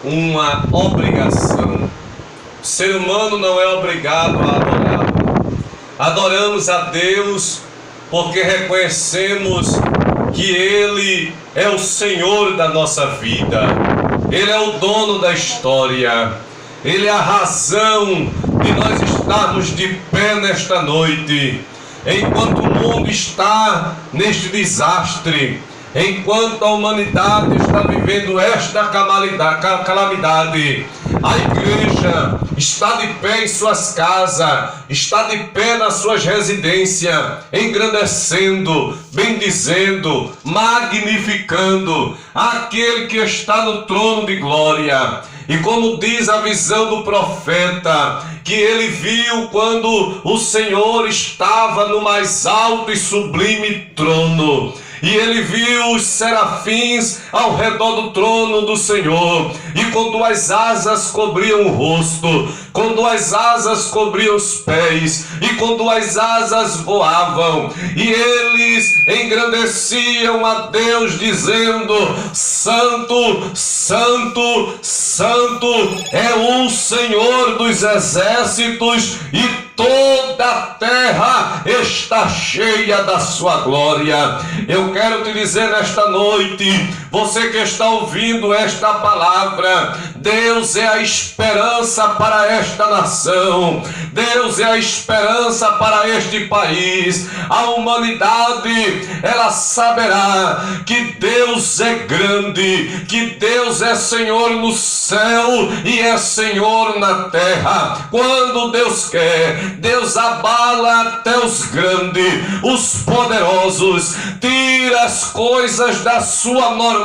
uma obrigação. O ser humano não é obrigado a adorar. Adoramos a Deus porque reconhecemos que Ele é o Senhor da nossa vida. Ele é o dono da história. Ele é a razão de nós estarmos de pé nesta noite. Enquanto o mundo está neste desastre, enquanto a humanidade está vivendo esta calamidade, a igreja está de pé em suas casas, está de pé nas suas residências, engrandecendo, bendizendo, magnificando aquele que está no trono de glória. E como diz a visão do profeta, que ele viu quando o Senhor estava no mais alto e sublime trono, e ele viu os serafins ao redor do trono do Senhor, e com duas asas cobriam o rosto, com duas asas cobriam os pés, e com duas asas voavam, e eles engrandeciam a Deus, dizendo: Santo, Santo, Santo é o Senhor dos exércitos, e toda a terra está cheia da sua glória. Eu quero te dizer nesta noite, você que está ouvindo esta palavra, Deus é a esperança para esta nação, Deus é a esperança para este país. A humanidade, ela saberá que Deus é grande, que Deus é Senhor no céu e é Senhor na terra. Quando Deus quer, Deus abala até os grandes, os poderosos, tira as coisas da sua normalidade.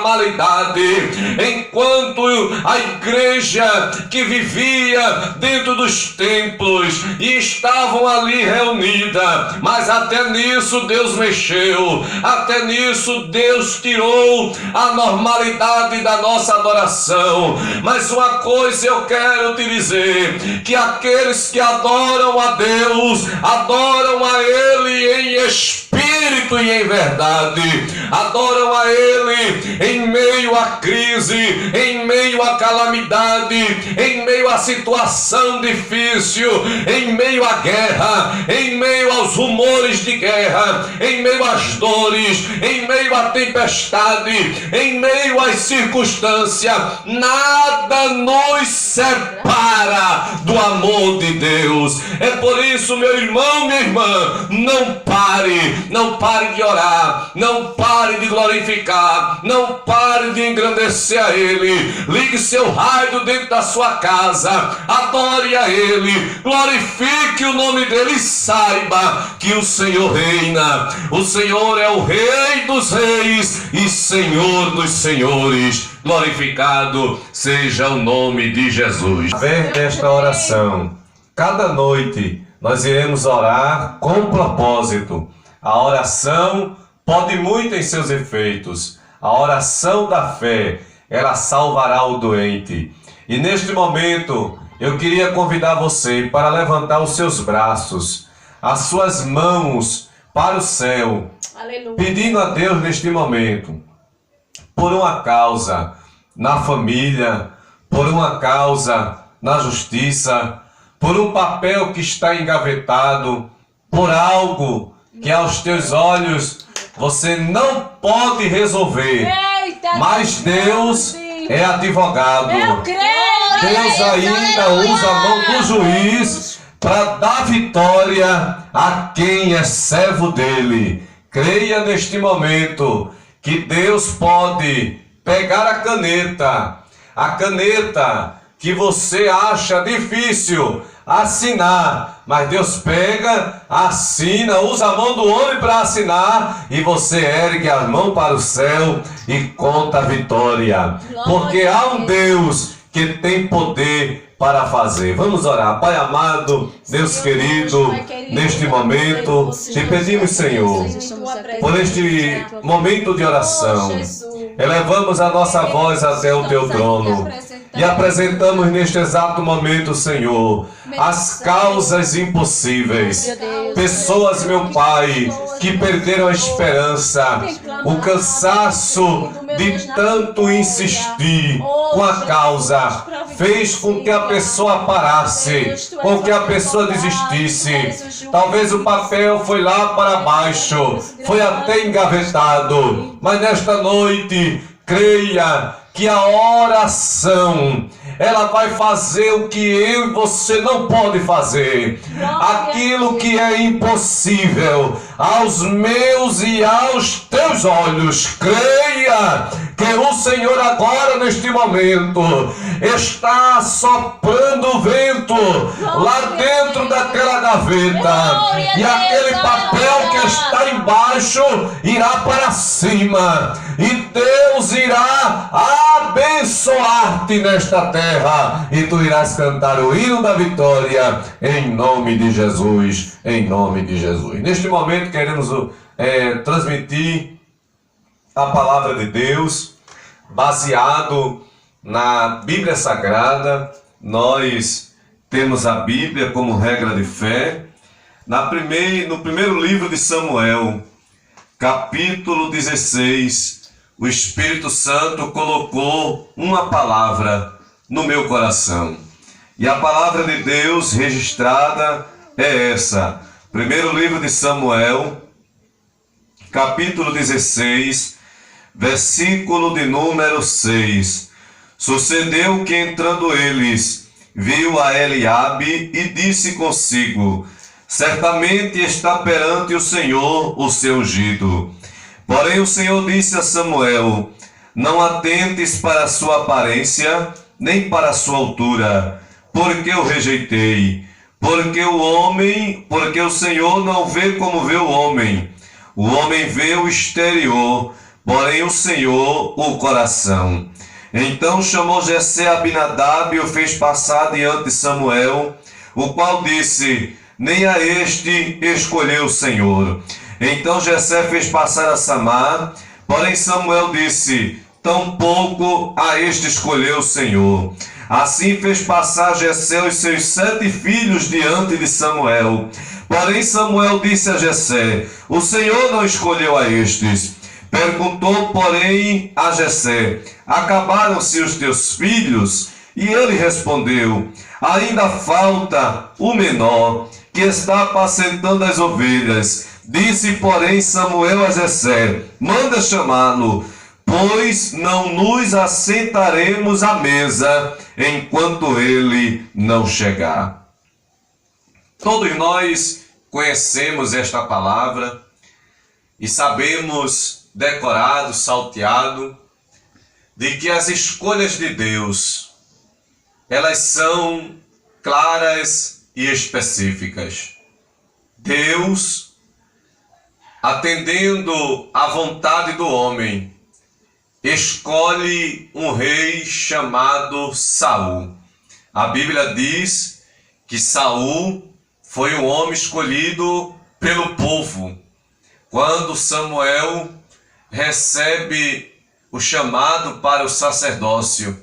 Enquanto a igreja que vivia dentro dos templos e estavam ali reunida, mas até nisso Deus mexeu, até nisso Deus tirou a normalidade da nossa adoração. Mas uma coisa eu quero te dizer, que aqueles que adoram a Deus, adoram a Ele em espírito e em verdade, adoram a Ele em meio à crise, em meio à calamidade, em meio à situação difícil, em meio à guerra, em meio aos rumores de guerra, em meio às dores, em meio à tempestade, em meio às circunstâncias. Nada nos separa do amor de Deus. É por isso, meu irmão, minha irmã, não pare de orar, não pare de glorificar, não pare de engrandecer a Ele. Ligue seu rádio dentro da sua casa, adore a Ele, glorifique o nome dEle e saiba que o Senhor reina. O Senhor é o Rei dos reis e Senhor dos senhores. Glorificado seja o nome de Jesus. Através desta oração, cada noite nós iremos orar com propósito. A oração pode muito em seus efeitos. A oração da fé, ela salvará o doente. E neste momento, eu queria convidar você para levantar os seus braços, as suas mãos para o céu. Aleluia. Pedindo a Deus neste momento, por uma causa na família, por uma causa na justiça, por um papel que está engavetado, por algo que aos teus olhos você não pode resolver. Mas Deus é advogado. Deus ainda usa a mão do juiz para dar vitória a quem é servo dele. Creia neste momento que Deus pode pegar a caneta que você acha difícil assinar, mas Deus pega, assina, usa a mão do homem para assinar, e você ergue a mão para o céu e conta a vitória, porque há um Deus que tem poder para fazer. Vamos orar. Pai amado, Deus querido, neste momento te pedimos, Senhor, por este momento de oração, elevamos a nossa voz até o teu trono e apresentamos neste exato momento, Senhor, as causas impossíveis. Pessoas, meu Pai, que perderam a esperança, o cansaço de tanto insistir com a causa, fez com que a pessoa parasse, com que a pessoa desistisse. Talvez o papel foi lá para baixo, foi até engavetado, mas nesta noite, creia que a oração, ela vai fazer o que eu e você não pode fazer. Aquilo que é impossível aos meus e aos teus olhos. Creia que o Senhor agora, neste momento, está soprando o vento lá dentro daquela gaveta. E aquele papel que está embaixo irá para cima. E Deus irá abençoar-te nesta terra. E tu irás cantar o hino da vitória em nome de Jesus. Em nome de Jesus. Neste momento queremos transmitir a palavra de Deus baseado na Bíblia Sagrada. Nós temos a Bíblia como regra de fé. No primeiro livro de Samuel, capítulo 16, o Espírito Santo colocou uma palavra no meu coração. E a palavra de Deus registrada é essa. Primeiro livro de Samuel, capítulo 16, versículo de número 6. Sucedeu que entrando eles, viu a Eliabe e disse consigo: certamente está perante o Senhor o seu ungido. Porém o Senhor disse a Samuel: não atentes para a sua aparência, nem para a sua altura, porque o rejeitei. Porque o Senhor não vê como vê o homem. O homem vê o exterior, porém o Senhor o coração. Então chamou Jessé Abinadab e o fez passar diante de Samuel, o qual disse: nem a este escolheu o Senhor. Então Jessé fez passar a Samar, porém Samuel disse: tampouco a este escolheu o Senhor. Assim fez passar Jessé os seus 7 filhos diante de Samuel. Porém Samuel disse a Jessé: o Senhor não escolheu a estes. Perguntou, porém, a Jessé: acabaram-se os teus filhos? E ele respondeu: ainda falta o menor, que está apacentando as ovelhas. Disse, porém, Samuel a Jessé: manda chamá-lo, pois não nos assentaremos à mesa enquanto ele não chegar. Todos nós conhecemos esta palavra e sabemos, decorado, salteado, de que as escolhas de Deus, elas são claras e específicas. Deus, atendendo à vontade do homem, escolhe um rei chamado Saul. A Bíblia diz que Saul foi um homem escolhido pelo povo. Quando Samuel recebe o chamado para o sacerdócio,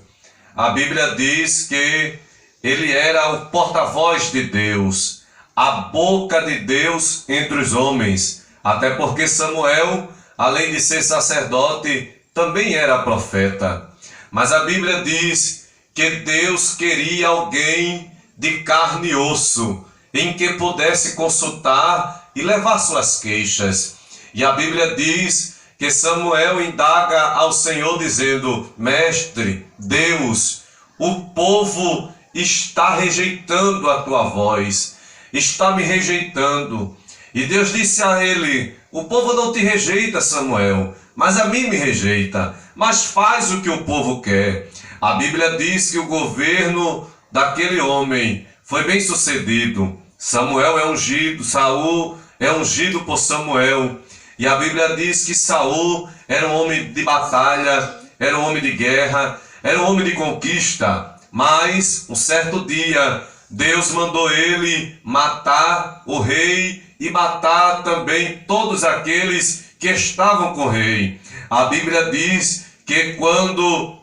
a Bíblia diz que ele era o porta-voz de Deus, a boca de Deus entre os homens, até porque Samuel, além de ser sacerdote, também era profeta. Mas a Bíblia diz que Deus queria alguém de carne e osso, em que pudesse consultar e levar suas queixas. E a Bíblia diz que Samuel indaga ao Senhor dizendo: mestre, Deus, o povo está rejeitando a tua voz, está me rejeitando. E Deus disse a ele: o povo não te rejeita, Samuel, mas a mim me rejeita. Mas faz o que o povo quer. A Bíblia diz que o governo daquele homem foi bem sucedido. Samuel é ungido, Saul é ungido por Samuel. E a Bíblia diz que Saul era um homem de batalha, era um homem de guerra, era um homem de conquista. Mas, um certo dia, Deus mandou ele matar o rei e matar também todos aqueles que estavam com o rei. A Bíblia diz que quando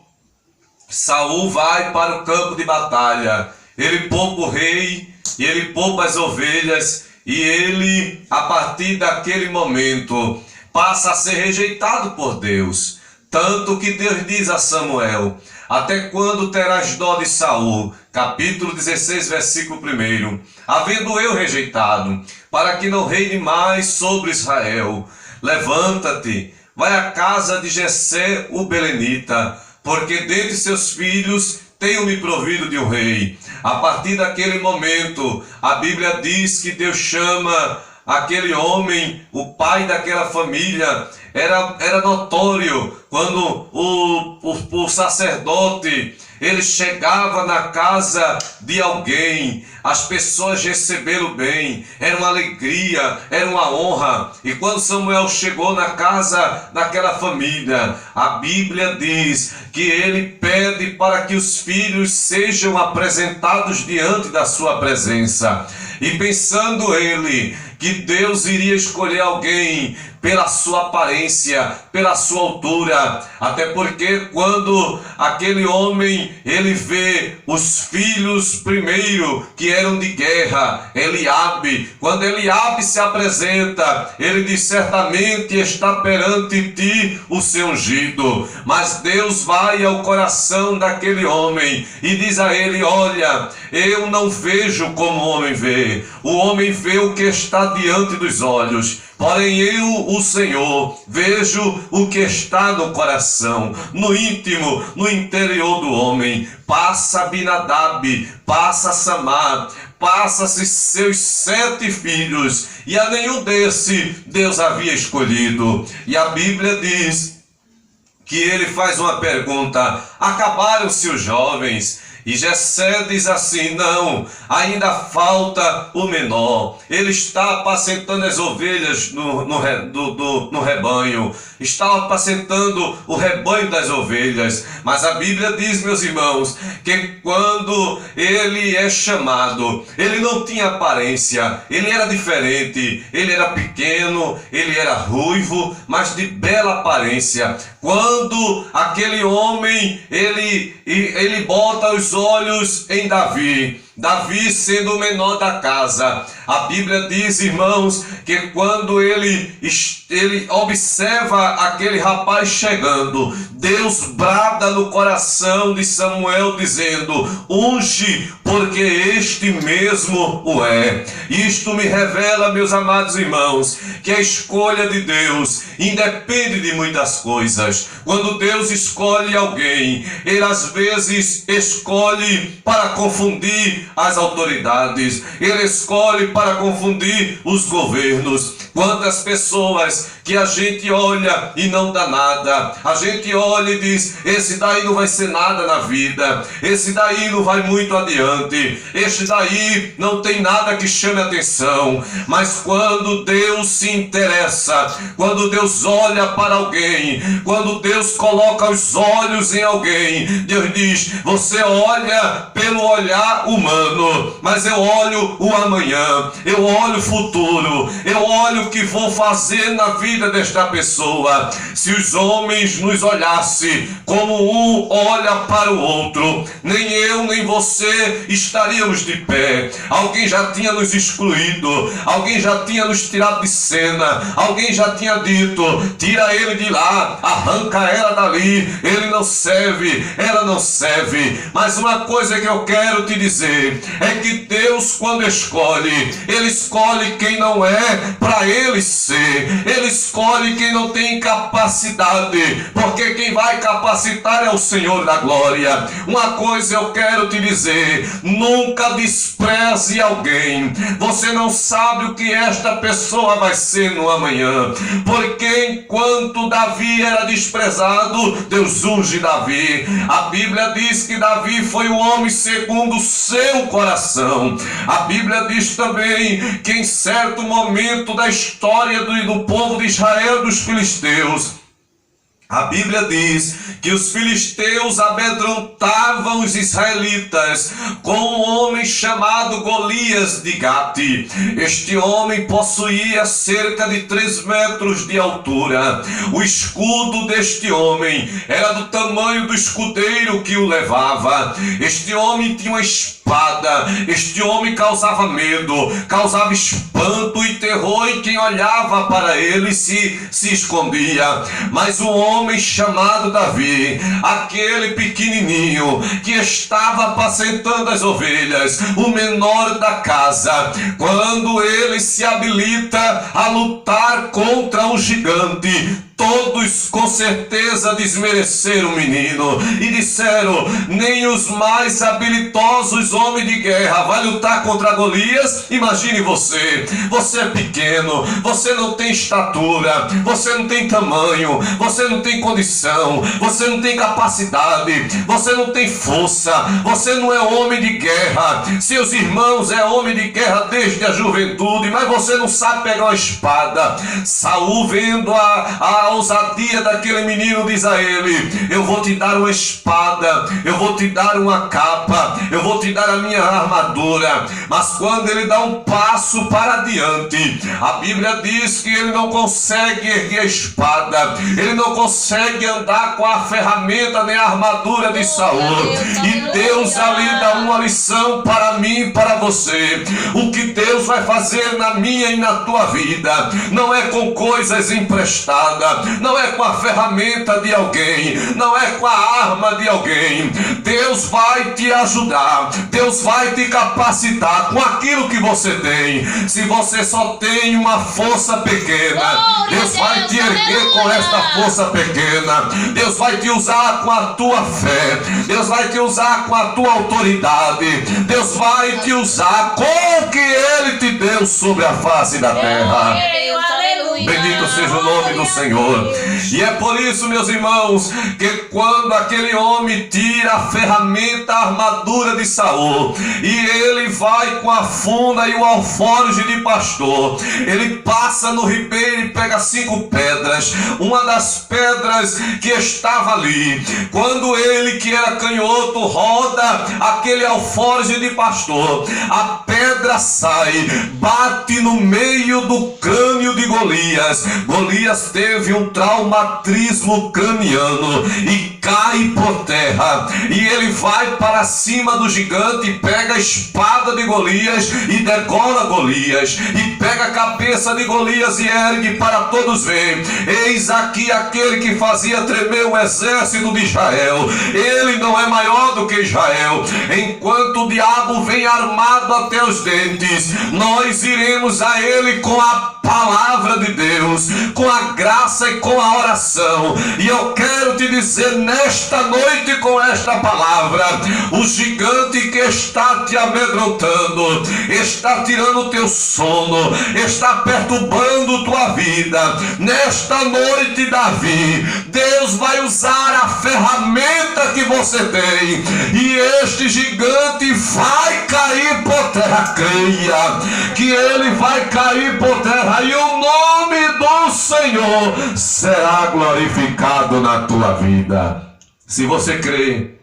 Saul vai para o campo de batalha, ele poupa o rei e ele poupa as ovelhas, e ele, a partir daquele momento, passa a ser rejeitado por Deus. Tanto que Deus diz a Samuel: até quando terás dó de Saul? Capítulo 16, versículo 1. Havendo eu rejeitado, para que não reine mais sobre Israel, levanta-te, vai à casa de Jessé o belenita, porque dentre seus filhos tenho me provido de um rei. A partir daquele momento, a Bíblia diz que Deus chama aquele homem, o pai daquela família. Era notório quando o sacerdote ele chegava na casa de alguém, as pessoas receberam bem, era uma alegria, era uma honra. E quando Samuel chegou na casa daquela família, a Bíblia diz que ele pede para que os filhos sejam apresentados diante da sua presença. E pensando ele que Deus iria escolher alguém pela sua aparência, pela sua altura, até porque quando aquele homem ele vê os filhos primeiro que eram de guerra, Eliabe, quando Eliabe se apresenta, ele diz: certamente está perante ti o seu ungido. Mas Deus vai ao coração daquele homem e diz a ele: olha, eu não vejo como o homem vê o que está diante dos olhos. Porém eu, o Senhor, vejo o que está no coração, no íntimo, no interior do homem. Passa Abinadab, passa Samar, passa-se seus 7 filhos, e a nenhum desse Deus havia escolhido. E a Bíblia diz que ele faz uma pergunta: acabaram-se os jovens? E Jessé diz assim: não, ainda falta o menor. Ele está apacentando as ovelhas no rebanho, está apacentando o rebanho das ovelhas. Mas a Bíblia diz, meus irmãos, que quando ele é chamado, ele não tinha aparência, ele era diferente, ele era pequeno, ele era ruivo, mas de bela aparência. Quando aquele homem, ele bota os olhos em Davi, Davi sendo o menor da casa, a Bíblia diz, irmãos, que quando ele observa aquele rapaz chegando, Deus brada no coração de Samuel dizendo: unge, porque este mesmo o é. Isto me revela, meus amados irmãos, que a escolha de Deus independe de muitas coisas. Quando Deus escolhe alguém, ele às vezes escolhe para confundir as autoridades, ele escolhe para confundir os governos. Quantas pessoas que a gente olha e não dá nada, a gente olha e diz: esse daí não vai ser nada na vida, esse daí não vai muito adiante, esse daí não tem nada que chame atenção. Mas quando Deus se interessa, quando Deus olha para alguém, quando Deus coloca os olhos em alguém, Deus diz: você olha pelo olhar humano, mas eu olho o amanhã, eu olho o futuro, eu olho o que vou fazer na vida desta pessoa. Se os homens nos olhassem como um olha para o outro, nem eu nem você estaríamos de pé. Alguém já tinha nos excluído, alguém já tinha nos tirado de cena, alguém já tinha dito: tira ele de lá, arranca ela dali, ele não serve, ela não serve. Mas uma coisa que eu quero te dizer é que Deus, quando escolhe, ele escolhe quem não é para ele ser, ele escolhe quem não tem capacidade, porque quem vai capacitar é o Senhor da glória. Uma coisa eu quero te dizer: nunca despreze alguém. Você não sabe o que esta pessoa vai ser no amanhã, porque enquanto Davi era desprezado, Deus unge Davi. A Bíblia diz que Davi foi o homem segundo o seu coração. A Bíblia diz também que em certo momento da história do povo de Israel, dos filisteus, a Bíblia diz que os filisteus amedrontavam os israelitas com um homem chamado Golias de Gate. Este homem possuía cerca de 3 metros de altura. O escudo deste homem era do tamanho do escudeiro que o levava. Este homem tinha uma espada. Este homem causava medo, causava espanto e terror, e quem olhava para ele se escondia. Mas o homem homem chamado Davi, aquele pequenininho que estava apacentando as ovelhas, o menor da casa, quando ele se habilita a lutar contra o gigante, todos com certeza desmereceram o menino e disseram: nem os mais habilidosos homens de guerra vai lutar contra Golias. Imagine você é pequeno, você não tem estatura, você não tem tamanho, você não tem condição, você não tem capacidade, você não tem força, você não é homem de guerra. Seus irmãos é homem de guerra desde a juventude, mas você não sabe pegar uma espada. Saul, vendo a ousadia daquele menino, diz a ele: eu vou te dar uma espada, eu vou te dar uma capa, eu vou te dar a minha armadura. Mas quando ele dá um passo para diante, a Bíblia diz que ele não consegue erguer a espada, ele não consegue andar com a ferramenta nem a armadura de Saul. E Deus ali dá uma lição para mim e para você. O que Deus vai fazer na minha e na tua vida não é com coisas emprestadas, não é com a ferramenta de alguém, não é com a arma de alguém. Deus vai te ajudar, Deus vai te capacitar com aquilo que você tem. Se você só tem uma força pequena, Deus vai te erguer com esta força pequena. Deus vai te usar com a tua fé, Deus vai te usar com a tua autoridade, Deus vai te usar com o que Ele te deu sobre a face da terra. Bendito seja o nome do Senhor. E é por isso, meus irmãos, que quando aquele homem tira a ferramenta, a armadura de Saul, e ele vai com a funda e o alforje de pastor, ele passa no ribeiro e pega 5 pedras, uma das pedras que estava ali, quando ele, que era canhoto, roda aquele alforje de pastor, a pedra sai, bate no meio do crânio de Golias. Golias teve um traumatismo craniano e cai por terra, e ele vai para cima do gigante, pega a espada de Golias e degola Golias, e pega a cabeça de Golias e ergue para todos verem: eis aqui aquele que fazia tremer o exército de Israel. Ele não é maior do que Israel. Enquanto o diabo vem armado até os dentes, nós iremos a ele com a palavra de Deus, com a graça e com a oração. E eu quero te dizer nesta noite, com esta palavra: o gigante que está te amedrontando, está tirando o teu sono, está perturbando tua vida, nesta noite, Davi, Deus vai usar a ferramenta que você tem, e este gigante vai cair por terra. Creia que ele vai cair por terra, e o nome do Senhor será glorificado na tua vida. Se você crê,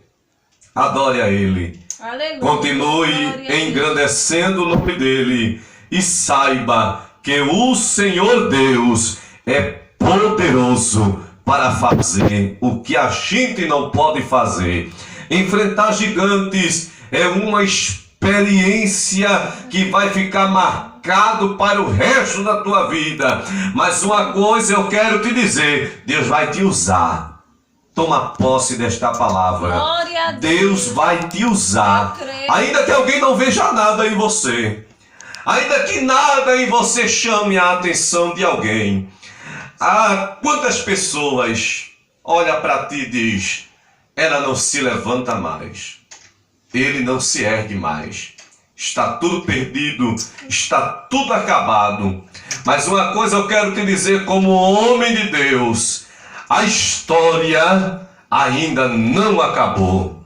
adore a Ele. Aleluia. Continue engrandecendo o nome dEle, e saiba que o Senhor Deus é poderoso para fazer o que a gente não pode fazer. Enfrentar gigantes é uma experiência que vai ficar marcado para o resto da tua vida. Mas uma coisa eu quero te dizer: Deus vai te usar. Toma posse desta palavra. Deus vai te usar. Ainda que alguém não veja nada em você, ainda que nada em você chame a atenção de alguém. Quantas pessoas olham para ti e diz: ela não se levanta mais, ele não se ergue mais, está tudo perdido, está tudo acabado. Mas uma coisa eu quero te dizer, como homem de Deus: a história ainda não acabou.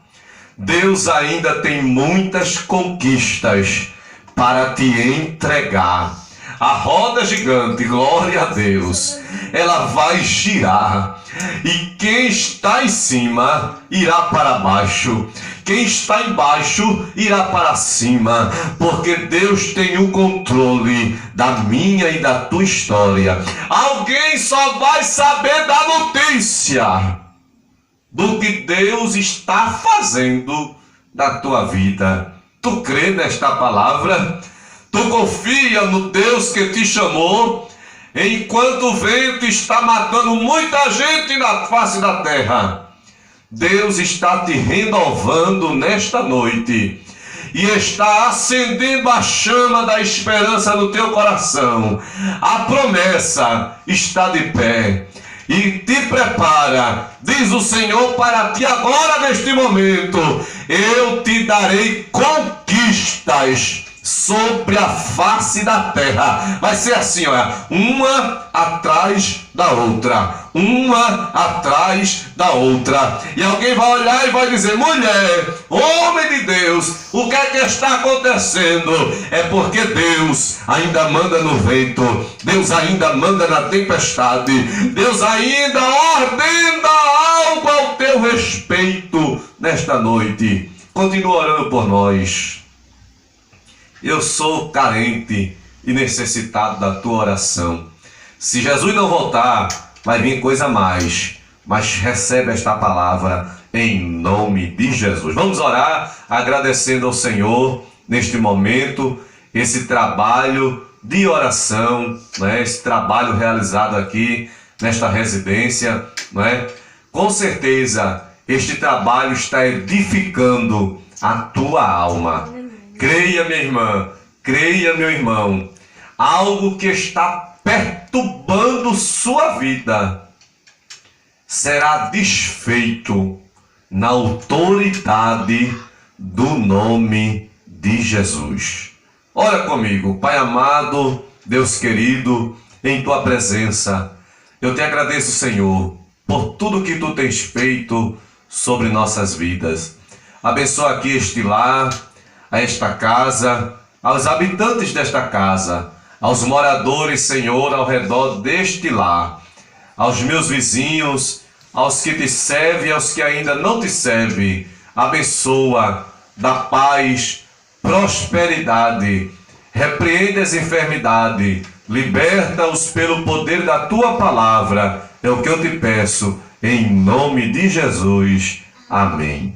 Deus ainda tem muitas conquistas para te entregar. A roda gigante, glória a Deus, ela vai girar, e quem está em cima irá para baixo, quem está embaixo irá para cima, porque Deus tem o controle da minha e da tua história. Alguém só vai saber da notícia do que Deus está fazendo na tua vida. Tu crê nesta palavra? Tu confia no Deus que te chamou? enquanto o vento está matando muita gente na face da terra, Deus está te renovando nesta noite e está acendendo a chama da esperança no teu coração. A promessa está de pé e te prepara, diz o Senhor para ti agora neste momento: eu te darei conquistas sobre a face da terra. Vai ser assim, olha, uma atrás da outra, uma atrás da outra. E alguém vai olhar e vai dizer: mulher, homem de Deus, o que é que está acontecendo? É porque Deus ainda manda no vento, Deus ainda manda na tempestade, Deus ainda ordena algo ao teu respeito nesta noite. Continua orando por nós. Eu sou carente e necessitado da tua oração. Se Jesus não voltar, vai vir coisa mais. Mas recebe esta palavra em nome de Jesus. Vamos orar agradecendo ao Senhor neste momento, esse trabalho de oração, né? Esse trabalho realizado aqui nesta residência, né? Com certeza este trabalho está edificando a tua alma. Creia, minha irmã, creia, meu irmão, algo que está perturbando sua vida será desfeito na autoridade do nome de Jesus. Ora comigo. Pai amado, Deus querido, em tua presença, eu te agradeço, Senhor, por tudo que tu tens feito sobre nossas vidas. Abençoa aqui este lar, a esta casa, aos habitantes desta casa, aos moradores, Senhor, ao redor deste lar, aos meus vizinhos, aos que te servem e aos que ainda não te servem. Abençoa, dá paz, prosperidade, repreende as enfermidades, liberta-os pelo poder da tua palavra. É o que eu te peço, em nome de Jesus. Amém.